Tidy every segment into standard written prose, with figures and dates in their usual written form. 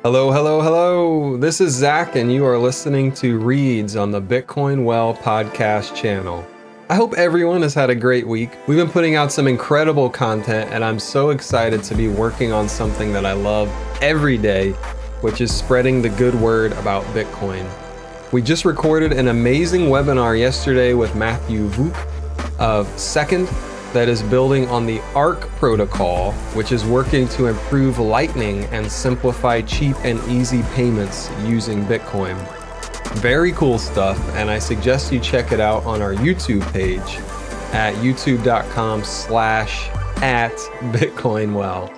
Hello, hello, hello. This is Zach, and you are listening to Reads on the Bitcoin Well podcast channel. I hope everyone has had a great week. We've been putting out some incredible content, and I'm so excited to be working on something that I love every day, which is spreading the good word about Bitcoin. We just recorded an amazing webinar yesterday with Matthew Vuk of Second that is building on the ARC protocol, which is working to improve Lightning and simplify cheap and easy payments using Bitcoin. Very cool stuff, and I suggest you check it out on our YouTube page at youtube.com/@BitcoinWell,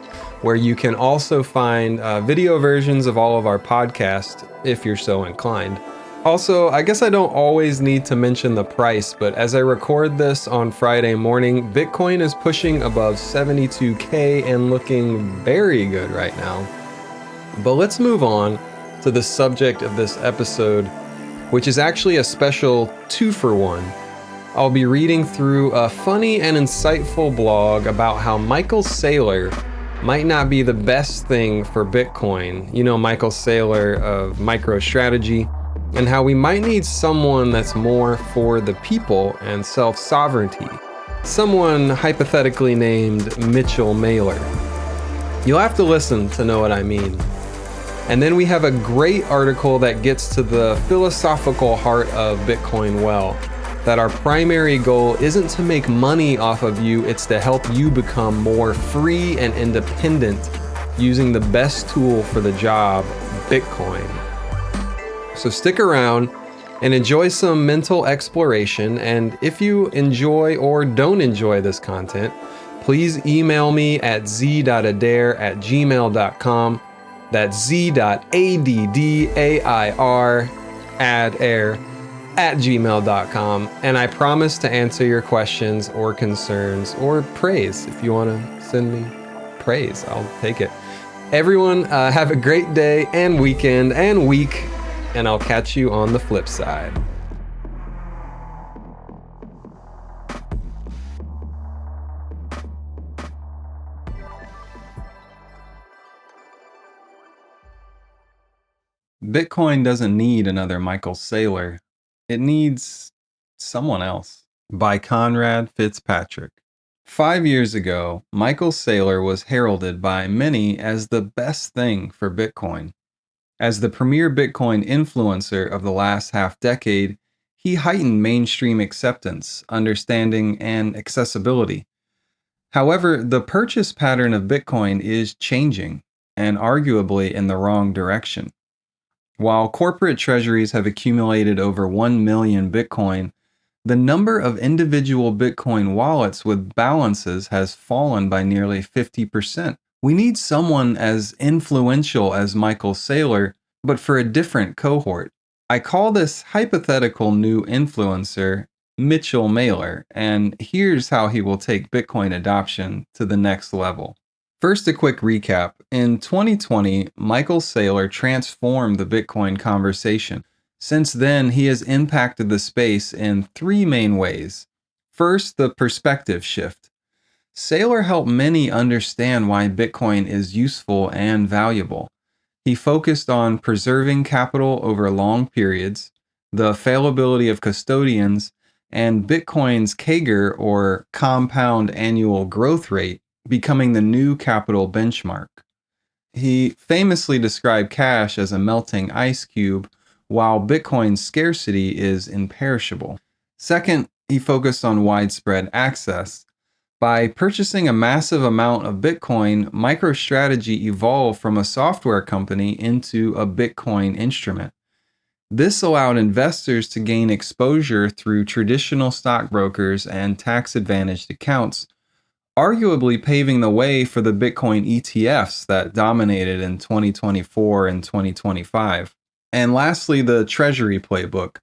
where you can also find video versions of all of our podcasts if you're so inclined. Also, I guess I don't always need to mention the price, but as I record this on Friday morning, Bitcoin is pushing above 72K and looking very good right now. But let's move on to the subject of this episode, which is actually a special 2-for-1. I'll be reading through a funny and insightful blog about how Michael Saylor might not be the best thing for Bitcoin. You know Michael Saylor of MicroStrategy, and how we might need someone that's more for the people and self-sovereignty. Someone hypothetically named Mitchell Mailer. You'll have to listen to know what I mean. And then we have a great article that gets to the philosophical heart of Bitcoin Well, that our primary goal isn't to make money off of you, it's to help you become more free and independent using the best tool for the job, Bitcoin. So stick around and enjoy some mental exploration. And if you enjoy or don't enjoy this content, please email me at z.adair@gmail.com. That's z.addair@gmail.com. And I promise to answer your questions or concerns or praise. If you want to send me praise, I'll take it. Everyone, have a great day and weekend and week, and I'll catch you on the flip side. Bitcoin doesn't need another Michael Saylor. It needs someone else. By Conrad Fitzpatrick. 5 years ago, Michael Saylor was heralded by many as the best thing for Bitcoin. As the premier Bitcoin influencer of the last half-decade, he heightened mainstream acceptance, understanding, and accessibility. However, the purchase pattern of Bitcoin is changing, and arguably in the wrong direction. While corporate treasuries have accumulated over 1 million Bitcoin, the number of individual Bitcoin wallets with balances has fallen by nearly 50%. We need someone as influential as Michael Saylor, but for a different cohort. I call this hypothetical new influencer Mitchell Mailer, and here's how he will take Bitcoin adoption to the next level. First, a quick recap. In 2020, Michael Saylor transformed the Bitcoin conversation. Since then, he has impacted the space in 3 main ways. First, the perspective shift. Saylor helped many understand why Bitcoin is useful and valuable. He focused on preserving capital over long periods, the availability of custodians, and Bitcoin's CAGR, or compound annual growth rate, becoming the new capital benchmark. He famously described cash as a melting ice cube, while Bitcoin's scarcity is imperishable. Second, he focused on widespread access. By purchasing a massive amount of Bitcoin, MicroStrategy evolved from a software company into a Bitcoin instrument. This allowed investors to gain exposure through traditional stockbrokers and tax-advantaged accounts, arguably paving the way for the Bitcoin ETFs that dominated in 2024 and 2025. And lastly, the Treasury Playbook.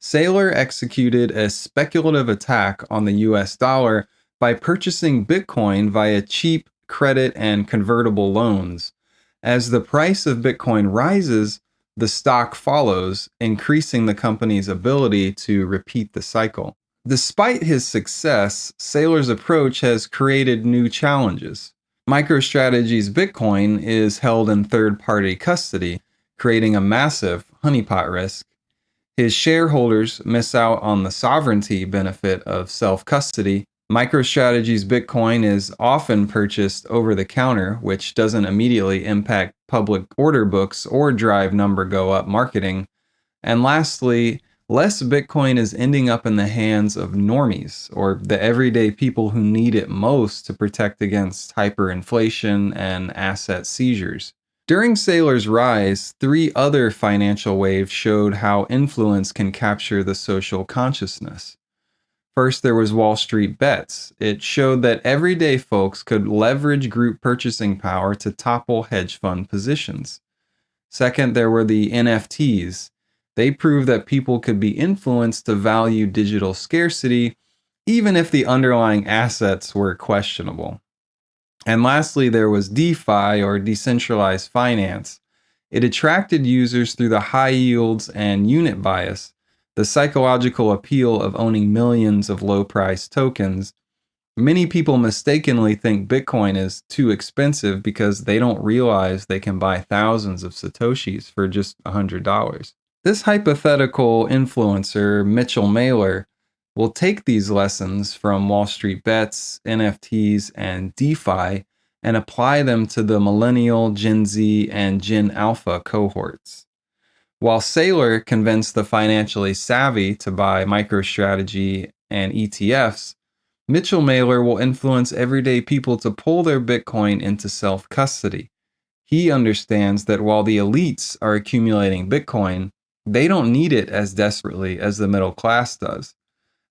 Saylor executed a speculative attack on the US dollar by purchasing Bitcoin via cheap credit and convertible loans. As the price of Bitcoin rises, the stock follows, increasing the company's ability to repeat the cycle. Despite his success, Saylor's approach has created new challenges. MicroStrategy's Bitcoin is held in third-party custody, creating a massive honeypot risk. His shareholders miss out on the sovereignty benefit of self-custody. MicroStrategy's Bitcoin is often purchased over the counter, which doesn't immediately impact public order books or drive number go up marketing. And lastly, less Bitcoin is ending up in the hands of normies, or the everyday people who need it most to protect against hyperinflation and asset seizures. During Saylor's rise, three other financial waves showed how influence can capture the social consciousness. First, there was Wall Street Bets. It showed that everyday folks could leverage group purchasing power to topple hedge fund positions. Second, there were the NFTs. They proved that people could be influenced to value digital scarcity, even if the underlying assets were questionable. And lastly, there was DeFi, or decentralized finance. It attracted users through the high yields and unit bias, the psychological appeal of owning millions of low-priced tokens. Many people mistakenly think Bitcoin is too expensive because they don't realize they can buy thousands of Satoshis for just $100. This hypothetical influencer, Mitchell Mailer, will take these lessons from Wall Street Bets, NFTs, and DeFi and apply them to the Millennial, Gen Z, and Gen Alpha cohorts. While Saylor convinced the financially savvy to buy MicroStrategy and ETFs, Mitchell Mailer will influence everyday people to pull their Bitcoin into self-custody. He understands that while the elites are accumulating Bitcoin, they don't need it as desperately as the middle class does.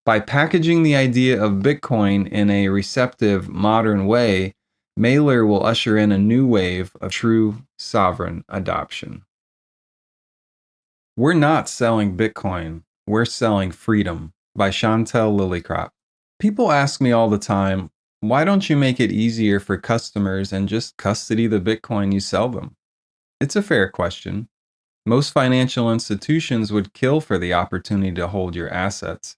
By packaging the idea of Bitcoin in a receptive, modern way, Mailer will usher in a new wave of true sovereign adoption. We're not selling Bitcoin, we're selling freedom by Chantel LilyCrop. People ask me all the time, why don't you make it easier for customers and just custody the Bitcoin you sell them? It's a fair question. Most financial institutions would kill for the opportunity to hold your assets.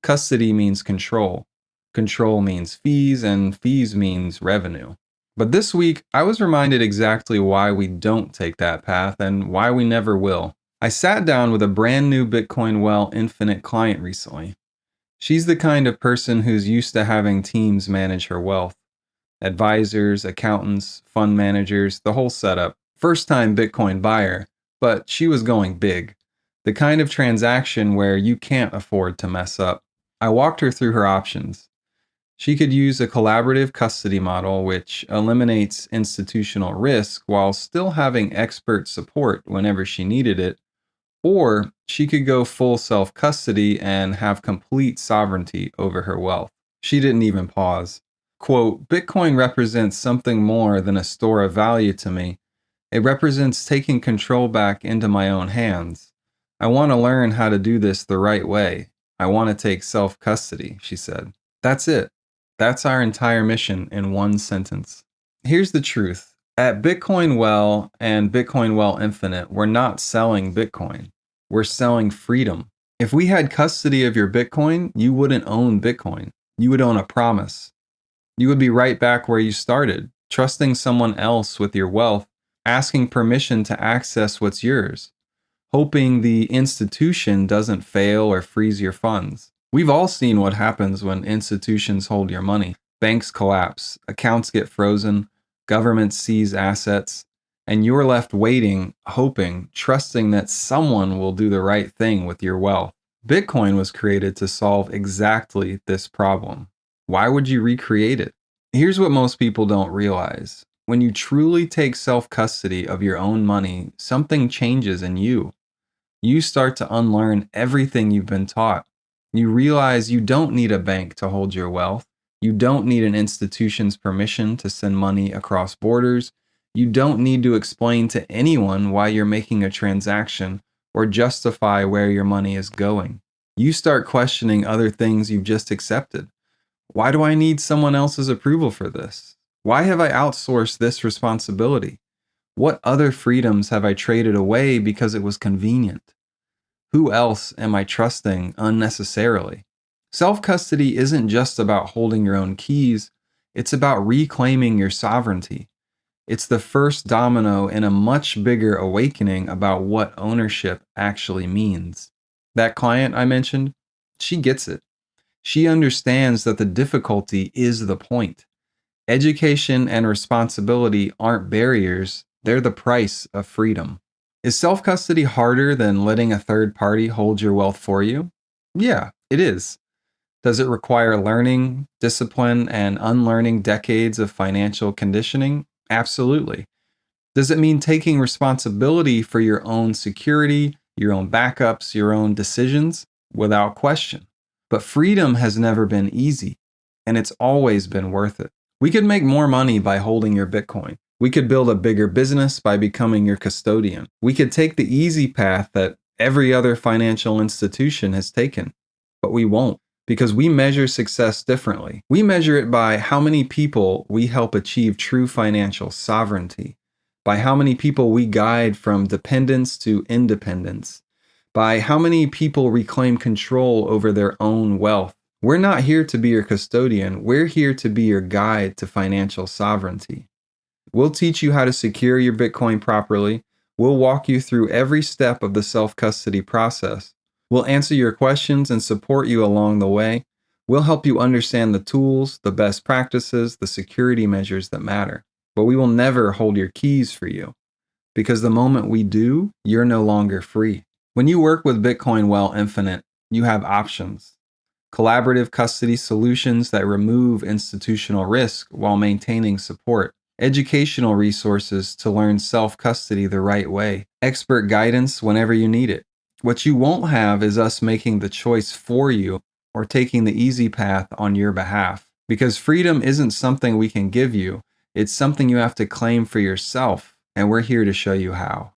Custody means control. Control means fees, and fees means revenue. But this week, I was reminded exactly why we don't take that path and why we never will. I sat down with a brand new Bitcoin Well Infinite client recently. She's the kind of person who's used to having teams manage her wealth. Advisors, accountants, fund managers, the whole setup. First-time Bitcoin buyer, but she was going big. The kind of transaction where you can't afford to mess up. I walked her through her options. She could use a collaborative custody model which eliminates institutional risk while still having expert support whenever she needed it, or she could go full self-custody and have complete sovereignty over her wealth. She didn't even pause. Quote, Bitcoin represents something more than a store of value to me. It represents taking control back into my own hands. I want to learn how to do this the right way. I want to take self-custody, she said. That's it. That's our entire mission in one sentence. Here's the truth. At Bitcoin Well and Bitcoin Well Infinite, we're not selling Bitcoin. We're selling freedom. If we had custody of your Bitcoin, you wouldn't own Bitcoin. You would own a promise. You would be right back where you started, trusting someone else with your wealth, asking permission to access what's yours, hoping the institution doesn't fail or freeze your funds. We've all seen what happens when institutions hold your money. Banks collapse, accounts get frozen, governments seize assets, and you're left waiting, hoping, trusting that someone will do the right thing with your wealth. Bitcoin was created to solve exactly this problem. Why would you recreate it? Here's what most people don't realize. When you truly take self-custody of your own money, something changes in you. You start to unlearn everything you've been taught. You realize you don't need a bank to hold your wealth. You don't need an institution's permission to send money across borders. You don't need to explain to anyone why you're making a transaction or justify where your money is going. You start questioning other things you've just accepted. Why do I need someone else's approval for this? Why have I outsourced this responsibility? What other freedoms have I traded away because it was convenient? Who else am I trusting unnecessarily? Self-custody isn't just about holding your own keys. It's about reclaiming your sovereignty. It's the first domino in a much bigger awakening about what ownership actually means. That client I mentioned, she gets it. She understands that the difficulty is the point. Education and responsibility aren't barriers, they're the price of freedom. Is self custody harder than letting a third party hold your wealth for you? Yeah, it is. Does it require learning, discipline, and unlearning decades of financial conditioning? Absolutely. Does it mean taking responsibility for your own security, your own backups, your own decisions? Without question. But freedom has never been easy, and it's always been worth it. We could make more money by holding your Bitcoin. We could build a bigger business by becoming your custodian. We could take the easy path that every other financial institution has taken, but we won't because we measure success differently. We measure it by how many people we help achieve true financial sovereignty, by how many people we guide from dependence to independence, by how many people reclaim control over their own wealth. We're not here to be your custodian. We're here to be your guide to financial sovereignty. We'll teach you how to secure your Bitcoin properly. We'll walk you through every step of the self-custody process. We'll answer your questions and support you along the way. We'll help you understand the tools, the best practices, the security measures that matter. But we will never hold your keys for you, because the moment we do, you're no longer free. When you work with Bitcoin Well Infinite, you have options. Collaborative custody solutions that remove institutional risk while maintaining support. Educational resources to learn self-custody the right way. Expert guidance whenever you need it. What you won't have is us making the choice for you or taking the easy path on your behalf. Because freedom isn't something we can give you. It's something you have to claim for yourself, and we're here to show you how.